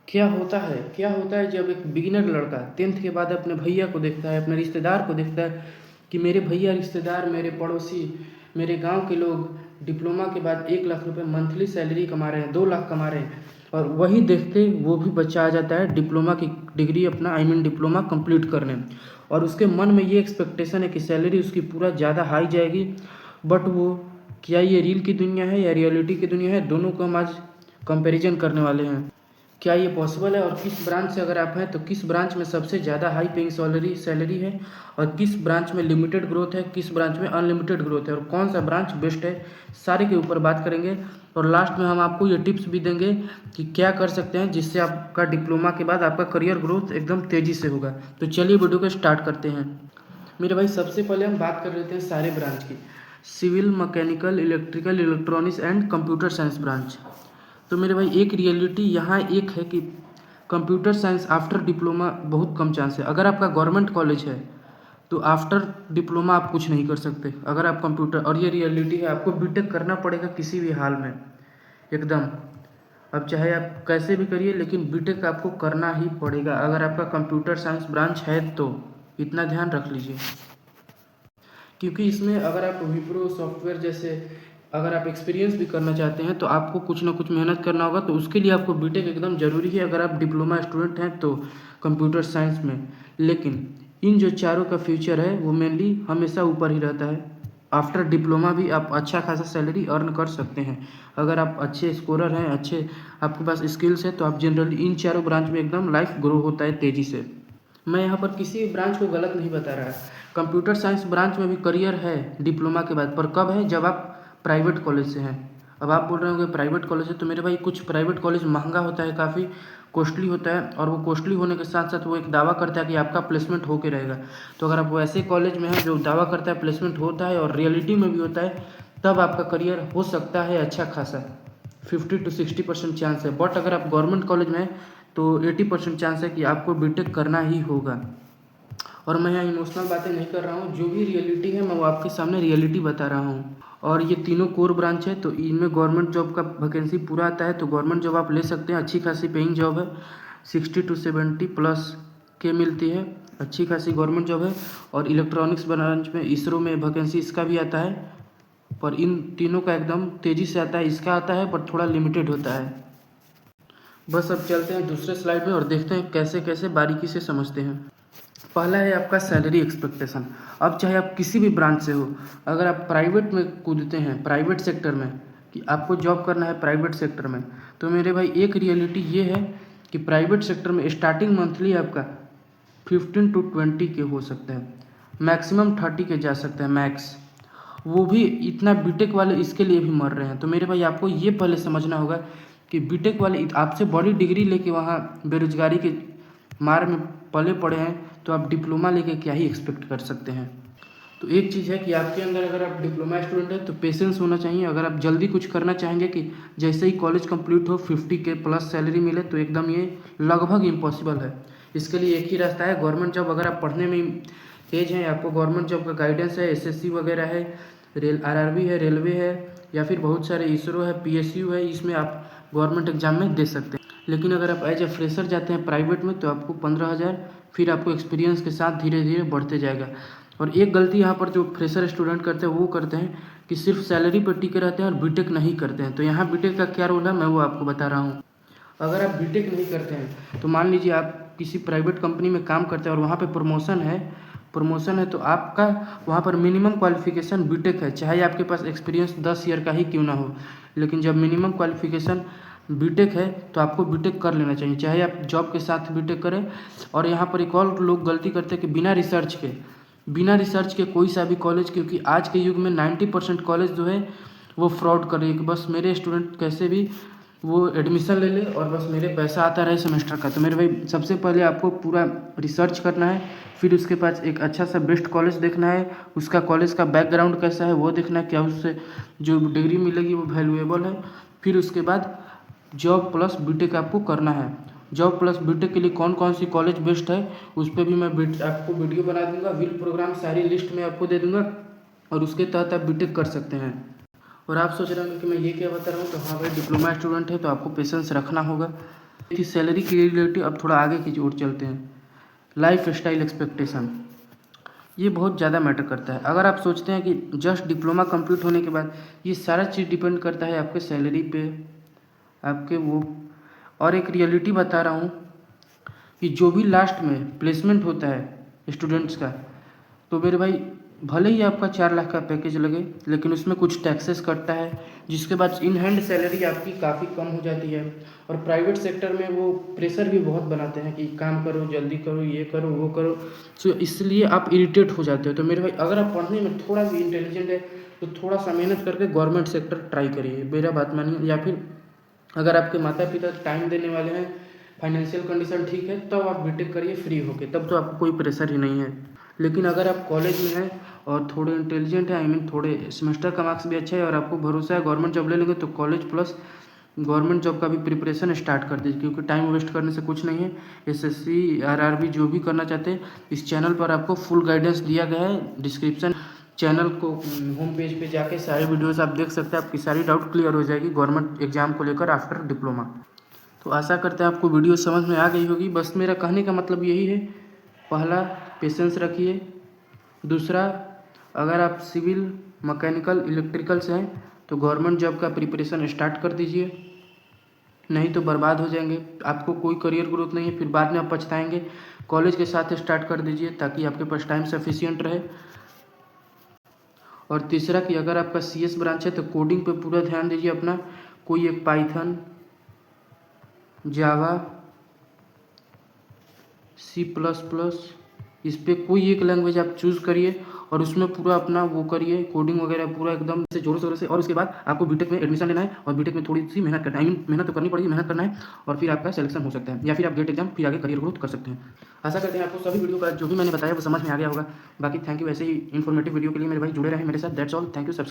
क्या होता है जब एक बिगिनर लड़का 10th के बाद अपने भैया को देखता है, अपने रिश्तेदार को देखता है कि मेरे भैया रिश्तेदार, मेरे पड़ोसी, मेरे गांव के लोग डिप्लोमा के बाद 1 लाख रुपए मंथली सैलरी कमा रहे हैं, 2 लाख कमा रहे हैं, और वही देखते वो भी बच्चा आ जाता है डिप्लोमा की डिग्री अपना डिप्लोमा कंप्लीट करने, और उसके मन में ये एक्सपेक्टेशन है कि सैलरी उसकी पूरा ज़्यादा हाई जाएगी। बट वो, क्या ये रील की दुनिया है या रियलिटी की दुनिया है, दोनों को हम आज कंपैरिजन करने वाले हैं। क्या ये पॉसिबल है, और किस ब्रांच से अगर आप हैं तो किस ब्रांच में सबसे ज़्यादा हाई पेइंग सैलरी है, और किस ब्रांच में लिमिटेड ग्रोथ है, किस ब्रांच में अनलिमिटेड ग्रोथ है, और कौन सा ब्रांच बेस्ट है, सारे के ऊपर बात करेंगे। और लास्ट में हम आपको ये टिप्स भी देंगे कि क्या कर सकते हैं जिससे आपका डिप्लोमा के बाद आपका करियर ग्रोथ एकदम तेज़ी से होगा। तो चलिए वीडियो को स्टार्ट करते हैं। मेरे भाई, सबसे पहले हम बात कर लेते हैं सारे ब्रांच की। Civil, mechanical, electrical, electronics and computer science branch. तो मेरे भाई, एक रियलिटी यहाँ एक है कि कंप्यूटर साइंस आफ्टर डिप्लोमा बहुत कम चांस है। अगर आपका गवर्नमेंट कॉलेज है तो आफ्टर डिप्लोमा आप कुछ नहीं कर सकते अगर आप कंप्यूटर, और ये रियलिटी है, आपको बीटेक करना पड़ेगा किसी भी हाल में एकदम। अब चाहे आप कैसे भी करिए, लेकिन बीटेक आपको करना ही पड़ेगा अगर आपका कंप्यूटर साइंस ब्रांच है तो। इतना ध्यान रख लीजिए, क्योंकि इसमें अगर आप विप्रो सॉफ्टवेयर जैसे अगर आप एक्सपीरियंस भी करना चाहते हैं तो आपको कुछ ना कुछ मेहनत करना होगा, तो उसके लिए आपको बीटेक एकदम ज़रूरी है अगर आप डिप्लोमा स्टूडेंट हैं तो कंप्यूटर साइंस में। लेकिन इन जो चारों का फ्यूचर है वो मेनली हमेशा ऊपर ही रहता है। आफ्टर डिप्लोमा भी आप अच्छा खासा सैलरी अर्न कर सकते हैं अगर आप अच्छे स्कोरर हैं, अच्छे आपके पास स्किल्स है, तो आप जनरली इन चारों ब्रांच में एकदम लाइफ ग्रो होता है तेज़ी से। मैं यहाँ पर किसी भी ब्रांच को गलत नहीं बता रहा। कंप्यूटर साइंस ब्रांच में भी करियर है डिप्लोमा के बाद, पर कब है, जब आप प्राइवेट कॉलेज से हैं। अब आप बोल रहे होंगे प्राइवेट कॉलेज है, तो मेरे भाई कुछ प्राइवेट कॉलेज महंगा होता है, काफ़ी कॉस्टली होता है, और वो कॉस्टली होने के साथ साथ वो एक दावा करता है कि आपका प्लेसमेंट होके रहेगा। तो अगर आप वैसे कॉलेज में हैं जो दावा करता है प्लेसमेंट होता है और रियलिटी में भी होता है, तब आपका करियर हो सकता है अच्छा खासा। 50 to 60% चांस है। बट अगर आप गवर्नमेंट कॉलेज में हैं तो 80% चांस है कि आपको बीटेक करना ही होगा। और मैं यहाँ इमोशनल बातें नहीं कर रहा हूँ, जो भी रियलिटी है मैं वो आपके सामने रियलिटी बता रहा हूँ। और ये तीनों कोर ब्रांच है, तो इनमें गवर्नमेंट जॉब का वैकेंसी पूरा आता है, तो गवर्नमेंट जॉब आप ले सकते हैं। अच्छी खासी पेइंग जॉब है, 60 to 70+ के मिलती है, अच्छी खासी गवर्नमेंट जॉब है। और इलेक्ट्रॉनिक्स ब्रांच में इसरो में वैकेंसी इसका भी आता है, पर इन तीनों का एकदम तेज़ी से आता है, इसका आता है पर थोड़ा लिमिटेड होता है। बस अब चलते हैं दूसरे स्लाइड में और देखते हैं कैसे कैसे बारीकी से समझते हैं। पहला है आपका सैलरी एक्सपेक्टेशन। अब चाहे आप किसी भी ब्रांच से हो, अगर आप प्राइवेट में कूदते हैं, प्राइवेट सेक्टर में, कि आपको जॉब करना है प्राइवेट सेक्टर में, तो मेरे भाई एक रियलिटी ये है कि प्राइवेट सेक्टर में स्टार्टिंग मंथली आपका 15 to 20 के हो सकता है, मैक्सिमम 30 के जा सकता है मैक्स। वो भी इतना बीटेक वाले इसके लिए भी मर रहे हैं। तो मेरे भाई आपको ये पहले समझना होगा कि बीटेक वाले आपसे बड़ी डिग्री लेके वहाँ बेरोजगारी के मार में पले पड़े हैं, तो आप डिप्लोमा लेके क्या ही एक्सपेक्ट कर सकते हैं। तो एक चीज़ है कि आपके अंदर, अगर आप डिप्लोमा स्टूडेंट हैं तो पेशेंस होना चाहिए। अगर आप जल्दी कुछ करना चाहेंगे कि जैसे ही कॉलेज कंप्लीट हो 50K+ सैलरी मिले, तो एकदम ये लगभग इम्पॉसिबल है। इसके लिए एक ही रास्ता है, गवर्नमेंट जॉब। अगर आप पढ़ने में तेज हैं, आपको गवर्नमेंट जॉब का गाइडेंस है, एसएससी वगैरह है, आरआरबी है, रेलवे है, या फिर बहुत सारे इसरो है, पीएसयू है, इसमें आप गवर्नमेंट एग्जाम में दे सकते हैं। लेकिन अगर आप एज ए फ्रेशर जाते हैं प्राइवेट में, तो आपको 15,000, फिर आपको एक्सपीरियंस के साथ धीरे धीरे बढ़ते जाएगा। और एक गलती यहाँ पर जो फ्रेशर स्टूडेंट करते हैं वो करते हैं कि सिर्फ सैलरी पर टिके रहते हैं और बीटेक नहीं करते हैं। तो यहाँ बीटेक का क्या रोल है मैं वो आपको बता रहा हूँ। अगर आप बीटेक नहीं करते हैं तो मान लीजिए आप किसी प्राइवेट कंपनी में काम करते हैं और वहाँ पे प्रमोशन है, तो आपका वहाँ पर मिनिमम क्वालिफिकेशन बीटेक है, चाहे आपके पास एक्सपीरियंस 10 ईयर का ही क्यों ना हो। लेकिन जब मिनिमम क्वालिफिकेशन बीटेक है तो आपको बीटेक कर लेना चाहिए, चाहे आप जॉब के साथ बीटेक करें। और यहाँ पर एक और लोग गलती करते हैं कि बिना रिसर्च के कोई सा भी कॉलेज, क्योंकि आज के युग में 90% कॉलेज जो है वो फ्रॉड कर रही है कि बस मेरे स्टूडेंट कैसे भी वो एडमिशन ले ले और बस मेरे पैसा आता रहे सेमेस्टर का। तो मेरे भाई सबसे पहले आपको पूरा रिसर्च करना है, फिर उसके पास एक अच्छा सा बेस्ट कॉलेज देखना है, उसका कॉलेज का बैकग्राउंड कैसा है वो देखना है, क्या उससे जो डिग्री मिलेगी वो वैल्यूएबल है। फिर उसके बाद जॉब प्लस बीटेक आपको करना है। जॉब प्लस बीटेक के लिए कौन कौन सी कॉलेज बेस्ट है उस पर भी मैं आपको वीडियो बना दूंगा, विल प्रोग्राम सारी लिस्ट में आपको दे दूंगा, और उसके तहत आप बीटेक कर सकते हैं। और आप सोच रहे होंगे कि मैं ये क्या बता रहा हूँ, तो हाँ भाई, डिप्लोमा स्टूडेंट है तो आपको पेशेंस रखना होगा। थी सैलरी के रिलेटिव। अब थोड़ा आगे की ओर चलते हैं। लाइफ स्टाइल एक्सपेक्टेशन, ये बहुत ज़्यादा मैटर करता है। अगर आप सोचते हैं कि जस्ट डिप्लोमा कंप्लीट होने के बाद ये सारा चीज़ डिपेंड करता है आपके सैलरी पे, आपके वो, और एक रियलिटी बता रहा हूँ कि जो भी लास्ट में प्लेसमेंट होता है स्टूडेंट्स का, तो मेरे भाई भले ही आपका 4 लाख का पैकेज लगे, लेकिन उसमें कुछ टैक्सेस कटता है, जिसके बाद इन हैंड सैलरी आपकी काफ़ी कम हो जाती है। और प्राइवेट सेक्टर में वो प्रेशर भी बहुत बनाते हैं कि काम करो, जल्दी करो, ये करो, वो करो, तो इसलिए आप इरिटेट हो जाते हो। तो मेरे भाई अगर आप पढ़ने में थोड़ा भी इंटेलिजेंट है तो थोड़ा सा मेहनत करके गवर्नमेंट सेक्टर ट्राई करिए, मेरा बात मानिए। या फिर अगर आपके माता पिता टाइम देने वाले हैं, फाइनेंशियल कंडीशन ठीक है, तब आप बीटेक करिए फ्री होके, तब तो आपको कोई प्रेशर ही नहीं है। लेकिन अगर आप कॉलेज में हैं और थोड़े इंटेलिजेंट हैं, आई मीन थोड़े सेमेस्टर का मार्क्स भी अच्छा है और आपको भरोसा है गवर्नमेंट जॉब ले लेंगे, तो कॉलेज प्लस गवर्नमेंट जॉब का भी प्रिपरेशन स्टार्ट कर दीजिए, क्योंकि टाइम वेस्ट करने से कुछ नहीं है। एसएससी आरआरबी जो भी करना चाहते हैं, इस चैनल पर आपको फुल गाइडेंस दिया गया है। डिस्क्रिप्शन चैनल को होम पेज पे जाके सारे वीडियोस आप देख सकते हैं, आपकी सारी डाउट क्लियर हो जाएगी गवर्नमेंट एग्जाम को लेकर आफ्टर डिप्लोमा। तो आशा करते हैं आपको वीडियो समझ में आ गई होगी। बस मेरा कहने का मतलब यही है, पहला पेशेंस रखिए, दूसरा अगर आप सिविल, मैकेनिकल, इलेक्ट्रिकल से हैं तो गवर्नमेंट जॉब का प्रिपरेशन स्टार्ट कर दीजिए, नहीं तो बर्बाद हो जाएंगे, आपको कोई करियर ग्रोथ नहीं है, फिर बाद में आप पछताएंगे। कॉलेज के साथ स्टार्ट कर दीजिए ताकि आपके पास टाइम सफिशिएंट रहे। और तीसरा कि अगर आपका सीएस ब्रांच है तो कोडिंग पे पूरा ध्यान दीजिए अपना, कोई एक पाइथन, जावा, C++, इस पर कोई एक लैंग्वेज आप चूज़ करिए और उसमें पूरा अपना वो करिए, कोडिंग वगैरह पूरा एकदम से जोरों शोरों से। और उसके बाद आपको बीटेक में एडमिशन लेना है और बीटेक में थोड़ी सी मेहनत करना है, मेहनत तो करनी पड़ेगी, मेहनत करना है, और फिर आपका सिलेक्शन हो सकता है, या फिर आप गेट एग्जाम फिर आगे करियर ग्रोथ कर सकते हैं। आशा करते हैं आपको सभी वीडियो का जो भी मैंने बताया वो समझ में आ गया होगा। बाकी थैंक यू, ऐसे ही इन्फॉर्मेटिव वीडियो के लिए मेरे भाई जुड़े रहे मेरे साथ। That's all, thank you.